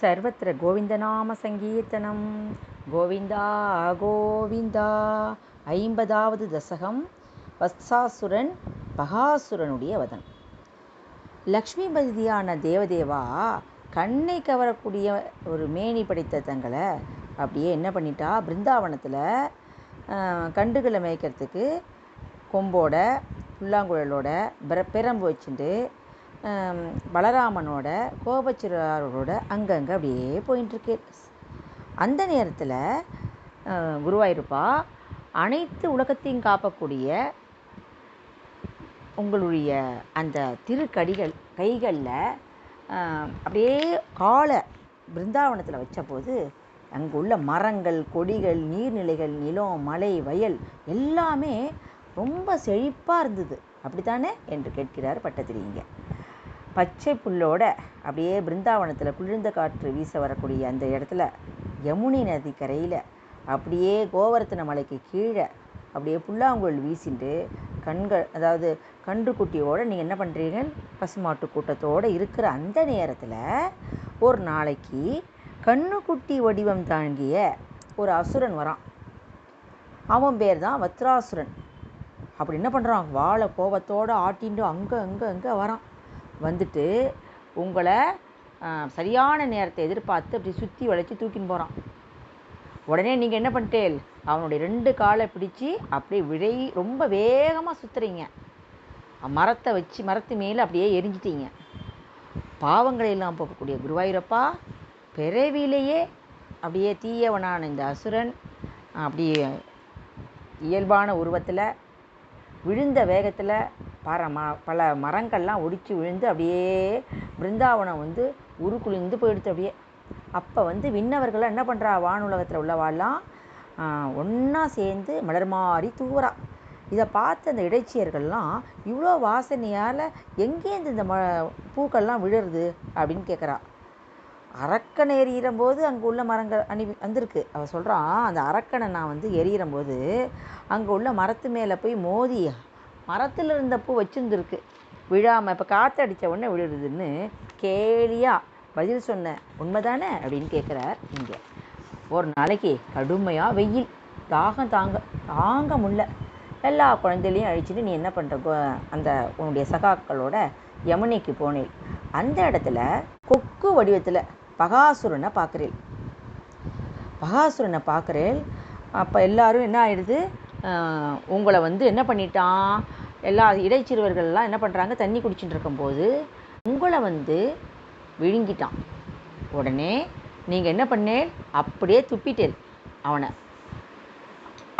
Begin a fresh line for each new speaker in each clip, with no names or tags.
சர்வத்திர கோவிந்தநாம சங்கீர்த்தனம். கோவிந்தா கோவிந்தா. 50வது தசகம். வத்சாசுரன் பகாசுரனுடைய வதம். லக்ஷ்மிபதியான தேவதேவா கண்ணை கவரக்கூடிய ஒரு மேனி படைத்த தங்களை அப்படியே என்ன பண்ணிட்டா, பிருந்தாவனத்தில் கண்டுகளை மேய்க்கிறதுக்கு கொம்போட புல்லாங்குழலோட பிரம்பு வச்சுட்டு பலராமனோட கோபச்சிறாரோட அங்கங்கே அப்படியே போயின்ட்டுருக்கு. அந்த நேரத்தில் குருவாயிருப்பா அனைத்து உலகத்தையும் காப்பக்கூடிய உங்களுடைய அந்த கைகளில் அப்படியே காலை பிருந்தாவனத்தில் வச்சபோது அங்கே உள்ள மரங்கள், கொடிகள், நீர்நிலைகள், நிலம், மலை, வயல் எல்லாமே ரொம்ப செழிப்பாக இருந்தது. அப்படித்தானே என்று கேட்கிறார் பட்டத்திரிங்க. பச்சை புல்லோட அப்படியே பிருந்தாவனத்தில் குளிர்ந்த காற்று வீச வரக்கூடிய அந்த இடத்துல யமுனை நதி கரையில் அப்படியே கோவர்த்தன மலைக்கு கீழே அப்படியே புல்லாங்குழல் வீசிட்டு அதாவது கன்றுக்குட்டியோடு நீங்கள் என்ன பண்ணுறீங்க, பசுமாட்டு கூட்டத்தோடு இருக்கிற அந்த நேரத்தில் ஒரு நாளைக்கு கண்ணுக்குட்டி வடிவம் தாங்கிய ஒரு அசுரன் வரான். அவன் பேர் தான் வத்ராசுரன். அப்படி என்ன பண்ணுறான், வாழை கோபத்தோடு ஆட்டின்னு அங்கே வரான். வந்துட்டு உங்களை சரியான நேரத்தை எதிர்பார்த்து அப்படி சுற்றி வளைச்சி தூக்கின்னு போகிறான். உடனே நீங்கள் என்ன பண்ணிட்டேல், அவனுடைய 2 காலை பிடிச்சி அப்படியே ரொம்ப வேகமாக சுற்றுறீங்க. மரத்து மேலே அப்படியே எரிஞ்சிட்டீங்க. பாவங்களையெல்லாம் போக்கக்கூடிய குருவாயூரப்பா, பிறவிலேயே அப்படியே தீயவனான இந்த அசுரன் அப்படியே இயல்பான உருவத்தில் விழுந்த வேகத்தில் பல மரங்கள்லாம் ஒடிச்சு விழுந்து அப்படியே பிருந்தாவனம் உருக்குளிந்து போயிடுது. அப்படியே அப்போ விண்ணவர்கள்லாம் என்ன பண்ணுறா, வானுலகத்தில் உள்ளவாள்லாம் ஒன்றா சேர்ந்து மலர் மாறி தூவுறா. இதை பார்த்து அந்த இடைச்சியர்கள்லாம் இவ்வளோ வாசனையால் எங்கேருந்து இந்த பூக்கள்லாம் விழுறது அப்படின்னு கேட்குறா. அரக்கனை எறிகிறம்போது அங்கே உள்ள மரங்கள் வந்திருக்கு. அவள் சொல்கிறான், அந்த அரக்கனை நான் எறிகிறம்போது அங்கே உள்ள மரத்து மேலே போய் மோதி மரத்தில் இருந்த பூ வச்சுருந்துருக்கு, விழாமல் இப்போ காற்றடித்த உடனே விழுறதுன்னு கேலியாக பதில் சொன்ன உண்மைதானே அப்படின்னு கேட்குறார். இங்கே ஒரு நாளைக்கு கடுமையாக வெயில், தாகம் தாங்க முடியல. எல்லா குழந்தைகளையும் அழிச்சிட்டு நீ என்ன பண்ணுற, அந்த உன்னுடைய சகாக்களோட யமுனைக்கு போனேன். அந்த இடத்துல கொக்கு வடிவத்தில் பகாசுரனை பார்க்குறேன். அப்போ எல்லாரும் என்ன ஆயிடுது, உங்களை என்ன பண்ணிட்டான், எல்லா இடைச்சிறுவர்கள்லாம் என்ன பண்ணுறாங்க, தண்ணி குடிச்சுட்டு இருக்கும்போது உங்களை விழுங்கிட்டான். உடனே நீங்கள் என்ன பண்ணேன், அப்படியே துப்பிட்டேன் அவனை.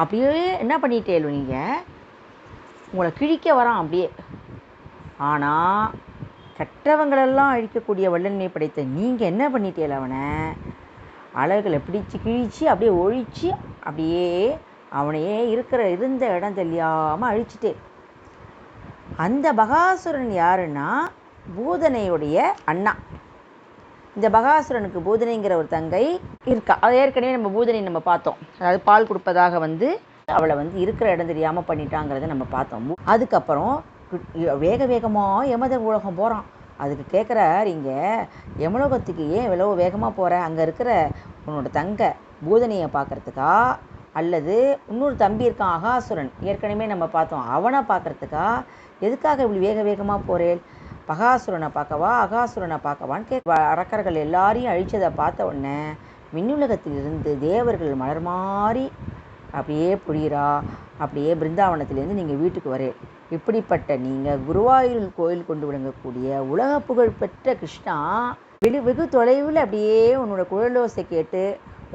அப்படியே என்ன பண்ணிட்டேன், நீங்கள் உங்களை கிழிக்க வரான் அப்படியே. ஆனால் கற்றவங்களெல்லாம் அழிக்கக்கூடிய வல்லன்மை படைத்த நீங்கள் என்ன பண்ணிட்டேன், அவனை அழகுகளை பிடிச்சி கிழிச்சு அப்படியே ஒழிச்சு அப்படியே அவனையே இருந்த இடம் தெரியாமல் அழிச்சிட்டேன். அந்த பகாசுரன் யாருன்னா பூதனையுடைய அண்ணா. இந்த பகாசுரனுக்கு பூதனைங்கிற ஒரு தங்கை இருக்கா. அது ஏற்கனவே நம்ம பூதனை பார்த்தோம். அதாவது பால் கொடுப்பதாக அவளை இருக்கிற இடம் தெரியாமல் பண்ணிட்டாங்கிறத நம்ம பார்த்தோம். அதுக்கப்புறம் வேகமாக யமதர் உலகம் போகிறான். அதுக்கு கேட்குறார், இங்கே யமலோகத்துக்கு ஏன் இவ்வளோ வேகமாக போகிற, அங்கே இருக்கிற உன்னோட தங்கை பூதனையை பார்க்குறதுக்கா, அல்லது இன்னொரு தம்பி இருக்கான் அகாசுரன், ஏற்கனவே நம்ம பார்த்தோம், அவனை பார்க்குறதுக்கா, எதுக்காக இப்படி வேகமாக போகிறேன், பகாசுரனை பார்க்கவா அகாசுரனை பார்க்கவான்னு அரக்கர்கள் எல்லாரையும் அழிச்சதை பார்த்த உடனே விண்ணுலகத்திலிருந்து தேவர்கள் மலர் மாறி அப்படியே பொழிகிறா. அப்படியே பிருந்தாவனத்திலேருந்து நீங்கள் வீட்டுக்கு வரேன். இப்படிப்பட்ட நீங்கள் குருவாயூர் கோயில் கொண்டு விளங்கக்கூடிய உலக புகழ் பெற்ற கிருஷ்ணா, வெகு தொலைவில் அப்படியே உன்னோட குழலோசை கேட்டு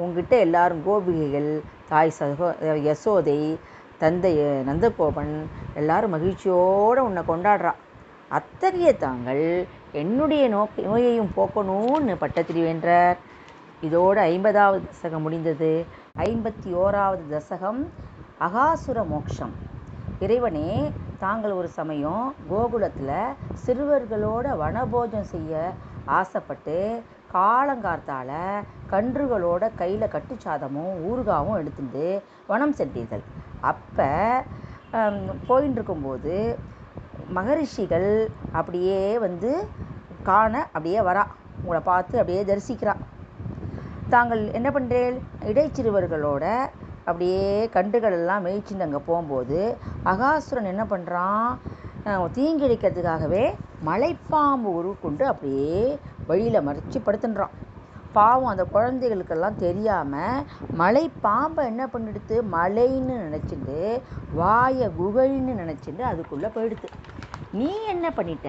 உங்ககிட்ட எல்லாரும் கோபிகைகள், தாய் யசோதை, தந்தை நந்தகோபன் எல்லாரும் மகிழ்ச்சியோடு உன்னை கொண்டாடுறா. அத்தகைய தாங்கள் என்னுடைய நோயையும் போக்கணும்னு பட்டத்திரி வென்றார். இதோடு 50வது தசகம் முடிந்தது. 51வது தசகம் அகாசுர மோட்சம். இறைவனே, தாங்கள் ஒரு சமயம் கோகுலத்தில் சிறுவர்களோட வனபோஜம் செய்ய ஆசைப்பட்டு காலங்கார்த்தால கன்றுகளோட கையில் கட்டுச்சாதமும் ஊறுகாவும் எடுத்துட்டு வனம் சென்றீர்கள். அப்போ போயின்னு இருக்கும்போது மகரிஷிகள் அப்படியே காண அப்படியே வரா, உங்களை பார்த்து அப்படியே தரிசிக்கிறா. தாங்கள் என்ன பண்ணுறேன், இடைச்சிறுவர்களோட அப்படியே கண்டுகள் எல்லாம் மேய்ச்சின்னு அங்கே போகும்போது அகாசுரன் என்ன பண்ணுறான், தீங்கிழைக்கிறதுக்காகவே மலைப்பாம்பு உருக்கொண்டு அப்படியே வழியில் மறைச்சி படுத்துன்றான். பாவம் அந்த குழந்தைகளுக்கெல்லாம் தெரியாமல் மலைப்பாம்பை என்ன பண்ணிடுத்து, மலைன்னு நினச்சிட்டு வாயை குகைன்னு நினச்சிட்டு அதுக்குள்ளே போயிடுது. நீ என்ன பண்ணிட்ட,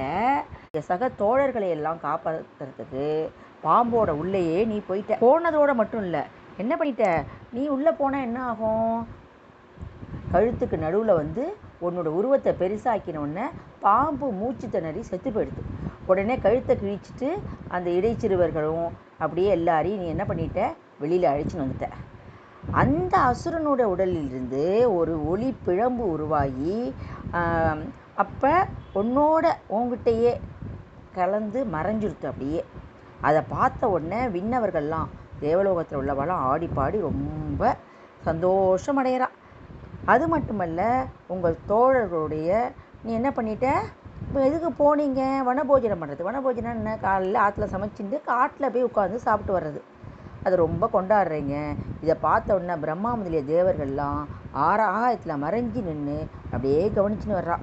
சக தோழர்களை எல்லாம் காப்பாற்றுறதுக்கு பாம்போட உள்ளேயே நீ போயிட்ட. போனதோட மட்டும் இல்லை, என்ன பண்ணிட்ட, நீ உள்ளே போனால் என்ன ஆகும், கழுத்துக்கு நடுவில் வந்து உன்னோட உருவத்தை பெருசாக்கினோடனே பாம்பு மூச்சு திணறி செத்து போயிடுது. உடனே கழுத்தை கிழிச்சிட்டு அந்த இடைச்சிறுவர்களும் அப்படியே எல்லாரையும் நீ என்ன பண்ணிட்ட, வெளியில் அழைச்சின்னு வந்துட்ட. அந்த அசுரனோட உடலிலிருந்து ஒரு ஒளி பிழம்பு உருவாகி அப்போ உங்ககிட்டயே கலந்து மறைஞ்சிருத்து. அப்படியே அதை பார்த்த உடனே விண்ணவர்கள்லாம், தேவலோகத்தில் உள்ளவெல்லாம் ஆடி பாடி ரொம்ப சந்தோஷம் அடையிறா. அது மட்டுமல்ல, உங்கள் தோழர்களுடைய நீ என்ன பண்ணிட்ட, இப்போ எதுக்கு போனீங்க, வனபோஜனம் பண்ணுறது. வனபோஜனம் என்ன, காலையில் ஆற்றுல சமைச்சிட்டு காட்டில் போய் உட்காந்து சாப்பிட்டு வர்றது. அதை ரொம்ப கொண்டாடுறீங்க. இதை பார்த்த உடனே பிரம்மா முதலிய தேவர்கள்லாம் ஆகாயத்தில் மறைஞ்சி நின்று அப்படியே கவனிச்சுன்னு வர்றா.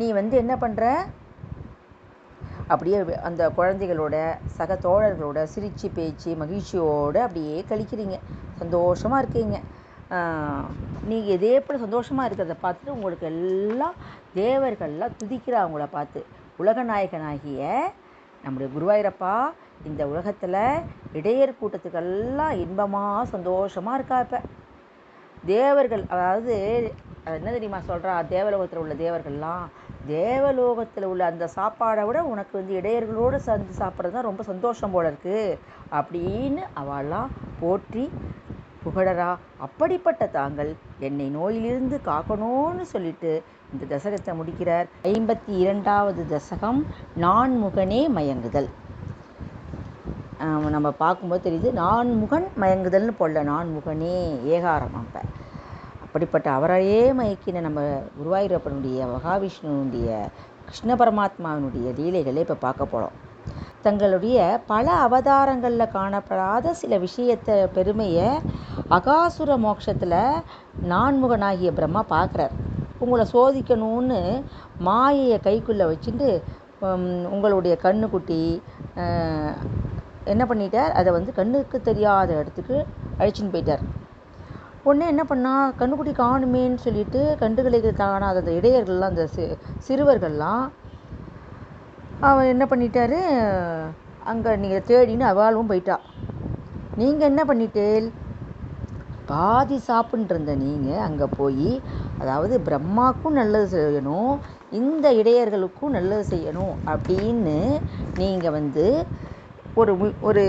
நீ வந்து என்ன பண்ணுற, அப்படியே அந்த குழந்தைகளோட சக தோழர்களோட சிரித்து பேச்சு மகிழ்ச்சியோடு அப்படியே கழிக்கிறீங்க, சந்தோஷமாக இருக்கீங்க. நீங்கள் இதே போல் சந்தோஷமாக இருக்கிறத பார்த்துட்டு உங்களுக்கு எல்லாம் தேவர்கள்லாம் துதிக்கிறா. அவங்கள பார்த்து, உலகநாயகனாகிய நம்முடைய குருவாயூரப்பா இந்த உலகத்தில் இடையர் கூட்டத்துக்கெல்லாம் இன்பமாக சந்தோஷமாக இருக்கா. இப்போ தேவர்கள், அதாவது என்ன தெரியுமா சொல்கிறா, தேவலோகத்தில் உள்ள தேவர்கள்லாம், தேவலோகத்தில் உள்ள அந்த சாப்பாடை விட உனக்கு வந்து இடையர்களோடு சேர்ந்து சாப்பிட்றது தான் ரொம்ப சந்தோஷம் போல இருக்குது அப்படின்னு அவெல்லாம் போற்றி புகழரா. அப்படிப்பட்ட தாங்கள் என்னை நோயிலிருந்து காக்கணும்னு சொல்லிட்டு இந்த தசகத்தை முடிக்கிறார். 52வது தசகம் நான்முகனே மயங்குதல். நம்ம பார்க்கும்போது தெரியுது, நான்முகன் மயங்குதல்னு போடல, நான்முகனே ஏகாரம். அப்போ அப்படிப்பட்ட அவரையே மயக்கின நம்ம குருவாயூரப்பனுடைய மகாவிஷ்ணுனுடைய கிருஷ்ண பரமாத்மாவினுடைய லீலைகளை இப்போ பார்க்க போகிறோம். தங்களுடைய பல அவதாரங்களில் காணப்படாத சில விஷயத்தை பெருமையை அகாசுர மோட்சத்தில் நான்முகனாகிய பிரம்மா பார்க்குறார். உங்களை சோதிக்கணும்னு மாயையை கைக்குள்ளே வச்சுட்டு உங்களுடைய கண்ணுக்குட்டி என்ன பண்ணிட்டார், அதை வந்து கண்ணுக்கு தெரியாத இடத்துக்கு அழைச்சின்னு போயிட்டார். உடனே என்ன பண்ணால், கண்ணுக்குட்டி காணுமேன்னு சொல்லிட்டு கண்டுகளுக்கு காணாத அந்த இடையர்கள்லாம், அந்த சிறுவர்கள்லாம் அவன் என்ன பண்ணிட்டாரு, அங்கே நீங்கள் தேடின்னு அவளும் போயிட்டா. நீங்கள் என்ன பண்ணிட்டேல், பாதி சாப்பிட்டுருந்த நீங்கள் அங்கே போய், அதாவது பிரம்மாவுக்கும் நல்லது செய்யணும், இந்த இடையர்களுக்கும் நல்லது செய்யணும் அப்படின்னு நீங்கள் வந்து ஒரு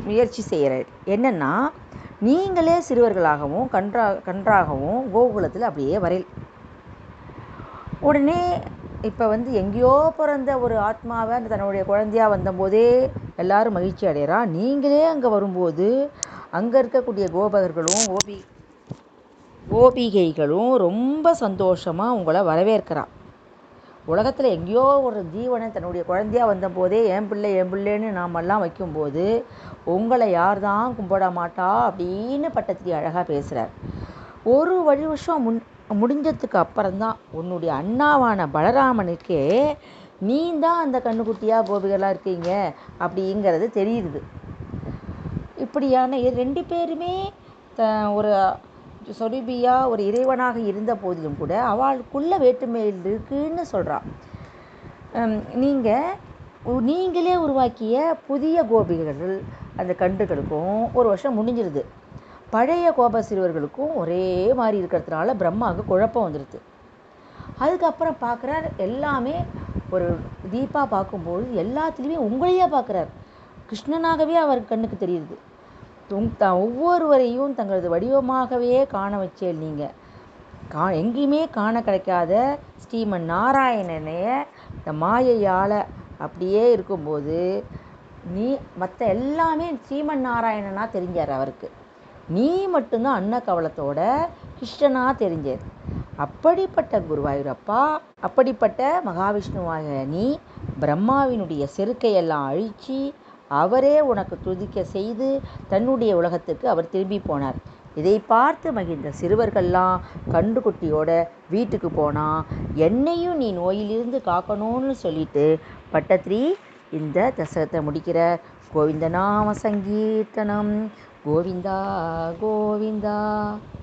முயற்சி செய்கிறார். என்னென்னா, நீங்களே சிறுவர்களாகவும் கன்றாகவும் கோகுலத்தில் அப்படியே வரையில். உடனே இப்போ வந்து எங்கேயோ பிறந்த ஒரு ஆத்மாவை அந்த தன்னுடைய குழந்தையாக வந்தபோதே எல்லாரும் மகிழ்ச்சி அடைகிறா. நீங்களே அங்கே வரும்போது அங்கே இருக்கக்கூடிய கோபகர்களும் கோபிகைகளும் ரொம்ப சந்தோஷமாக உங்களை வரவேற்கிறா. உலகத்தில் எங்கேயோ ஒரு ஜீவனை தன்னுடைய குழந்தையாக வந்தபோதே என் பிள்ளைன்னு நாமெல்லாம் வைக்கும்போது உங்களை யார் தான் கும்பிட மாட்டா அப்படின்னு பட்டத்திரி அழகாக பேசுகிறார். ஒரு வருஷம் முடிஞ்சதுக்கு அப்புறம்தான் உன்னுடைய அண்ணாவான பலராமனுக்கே நீ தான் அந்த கண்ணுக்குட்டியாக கோபிகளாக இருக்கீங்க அப்படிங்கிறது தெரியுது. இப்படியான 2 பேருமே ஒரு சொரூபியாக ஒரு இறைவனாக இருந்த போதிலும் கூட அவளுக்குள்ள வேற்றுமையில் இருக்குன்னு சொல்கிறான். நீங்களே உருவாக்கிய புதிய கோபிகள் அந்த கண்டுகளுக்கும் ஒரு வருஷம் முடிஞ்சிருது. பழைய கோப சிறுவர்களுக்கும் ஒரே மாதிரி இருக்கிறதுனால பிரம்மாவுக்கு குழப்பம் வந்துடுது. அதுக்கப்புறம் பார்க்குறார், எல்லாமே ஒரு தீபா பார்க்கும்போது எல்லாத்துலேயுமே உங்களையே பார்க்குறார். கிருஷ்ணனாகவே அவர் கண்ணுக்கு தெரியுது. ஒவ்வொருவரையும் தங்களது வடிவமாகவே காண வச்சேன். நீங்கள் எங்கேயுமே காண கிடைக்காத ஸ்ரீமன் நாராயணனைய இந்த மாயையால் அப்படியே இருக்கும்போது மற்ற எல்லாமே ஸ்ரீமன் நாராயணனாக தெரிஞ்சார் அவருக்கு. நீ மட்டும்தான் அன்னக்கவலத்தோட கிருஷ்ணனாக தெரிஞ்சார். அப்படிப்பட்ட குருவாயூரப்பா, அப்படிப்பட்ட மகாவிஷ்ணுவாக நீ பிரம்மாவினுடைய செருக்கையெல்லாம் அழித்து அவரே உனக்கு துதிக்க செய்து தன்னுடைய உலகத்துக்கு அவர் திரும்பி போனார். இதை பார்த்து மகிழ்ந்த சிறுவர்கள்லாம் கன்றுக்குட்டியோட வீட்டுக்கு போனால், என்னையும் நீ நோயிலிருந்து காக்கணும்னு சொல்லிட்டு பட்டத்திரி இந்த தசகத்தை முடிக்கிற. கோவிந்த நாம சங்கீர்த்தனம். கோவிந்தா கோவிந்தா.